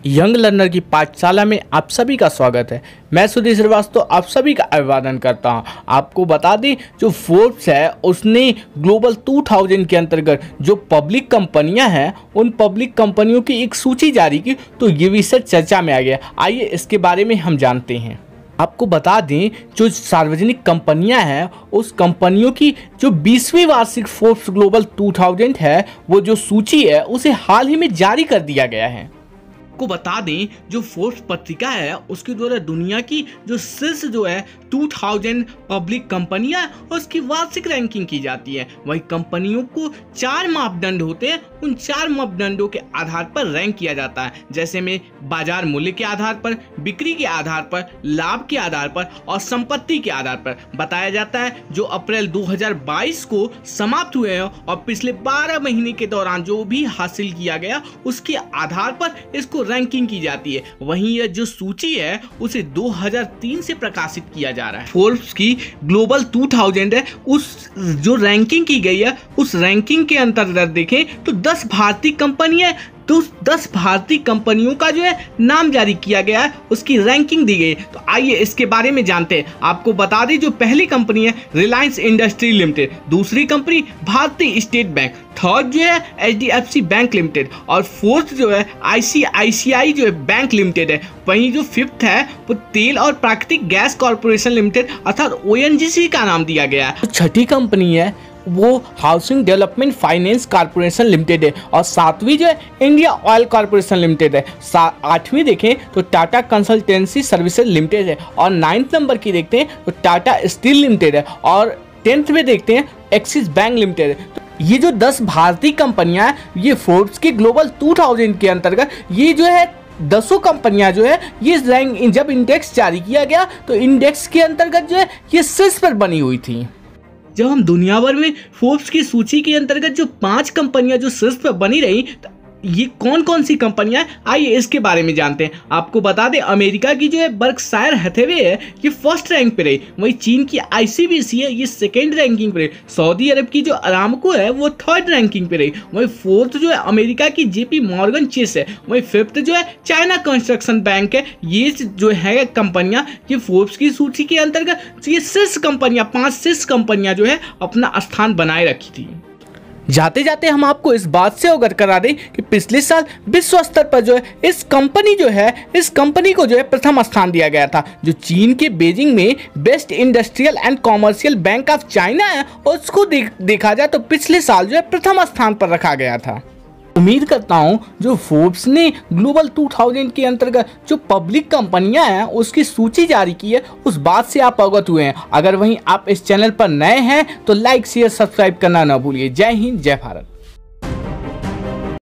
Young learner की पाठशाला में आप सभी का स्वागत है। मैं सुधीर श्रीवास्तव आप सभी का अभिवादन करता हूं। आपको बता दें, जो फोर्ब्स है उसने ग्लोबल 2000 के अंतर्गत जो पब्लिक कंपनियां हैं उन पब्लिक कंपनियों की एक सूची जारी की, तो ये विषय चर्चा में आ गया। आइए इसके बारे में हम जानते हैं। आपको बता दें, जो सार्वजनिक कंपनियां हैं उस कंपनियों की जो 20वीं वार्षिक फोर्ब्स ग्लोबल 2000 है, वो जो सूची है उसे हाल ही में जारी कर दिया गया है। को बता दें, जो फोर्ब्स पत्रिका है उसके द्वारा दुनिया की जो शीर्ष जो है 2000 पब्लिक कंपनियां उसकी वार्षिक रैंकिंग की जाती है। वही कंपनियों को 4 मापदंड होते हैं, उन 4 मापदंडों के आधार पर रैंक किया जाता है, जैसे में बाजार मूल्य के आधार पर, बिक्री के आधार पर, लाभ के आधार पर और संपत्ति के आधार पर बताया जाता है। जो अप्रैल 2022 को समाप्त हुए हैं और पिछले 12 महीने के दौरान जो भी हासिल किया गया उसके आधार पर इसको रैंकिंग की जाती है। वहीं यह जो सूची है उसे 2003 से प्रकाशित किया जा रहा है। फोर्ब्स की ग्लोबल 2000 है, उस जो रैंकिंग की गई है उस रैंकिंग के अंतर्गत देखें तो 10 भारतीय कंपनियां, तो 10 भारतीय कंपनियों का जो है नाम जारी किया गया है, उसकी रैंकिंग दी गई। तो आइए इसके बारे में जानते हैं। आपको बता दें, जो पहली कंपनी है रिलायंस इंडस्ट्री लिमिटेड, दूसरी कंपनी भारतीय स्टेट बैंक, थर्ड जो है HDFC बैंक लिमिटेड और फोर्थ जो है ICICI जो है बैंक लिमिटेड है। वहीं जो फिफ्थ है वो तेल और प्राकृतिक गैस कॉर्पोरेशन लिमिटेड अर्थात ONGC का नाम दिया गया है। छठी कंपनी है वो housing development finance corporation limited है और 7वीं जो है इंडिया ऑयल कॉर्पोरेशन लिमिटेड है। 8वीं देखें तो टाटा कंसल्टेंसी सर्विसेज लिमिटेड है और 9th नंबर की देखते हैं तो टाटा स्टील लिमिटेड है और 10th में देखते हैं एक्सिस बैंक लिमिटेड है। तो ये जो 10 भारतीय कंपनियां हैं ये फोर्ब्स की ग्लोबल 2000 के अंतर्गत ये जो है 10 कंपनियां जो है ये रैंक, जब इंडेक्स जारी किया गया तो इंडेक्स के अंतर्गत जो है ये शीर्ष पर बनी हुई थी। जब हम दुनिया भर में फोर्ब्स की सूची के अंतर्गत जो 5 कंपनियां जो शीर्ष पर बनी रही, ये कौन कौन सी कंपनियां हैं आइए इसके बारे में जानते हैं। आपको बता दें, अमेरिका की जो है बर्कशायर हैथवे है ये फर्स्ट रैंक पे रही। वहीं चीन की ICBC है ये सेकेंड रैंकिंग पे रही। सऊदी अरब की जो अरामको है वो थर्ड रैंकिंग पे रही। वहीं फोर्थ जो है अमेरिका की JP मॉर्गन चेस है। वहीं फिफ्थ जो है चाइना कंस्ट्रक्शन बैंक है। ये जो है कंपनियां ये फोर्ब्स की सूची के अंतर्गत ये शीर्ष कंपनियां, 5 शीर्ष कंपनियां जो है अपना स्थान बनाए रखी थी। जाते जाते हम आपको इस बात से अवगत करा दें कि पिछले साल विश्व स्तर पर जो है इस कंपनी को जो है प्रथम स्थान दिया गया था। जो चीन के बीजिंग में best industrial and commercial bank of China है उसको देखा जाए तो पिछले साल जो है प्रथम स्थान पर रखा गया था। उम्मीद करता हूं जो फोर्ब्स ने ग्लोबल 2000 के अंतर्गत जो पब्लिक कंपनियां हैं उसकी सूची जारी की है उस बात से आप अवगत हुए हैं। अगर वहीं आप इस चैनल पर नए हैं तो लाइक शेयर सब्सक्राइब करना ना भूलिए। जय हिंद, जय भारत।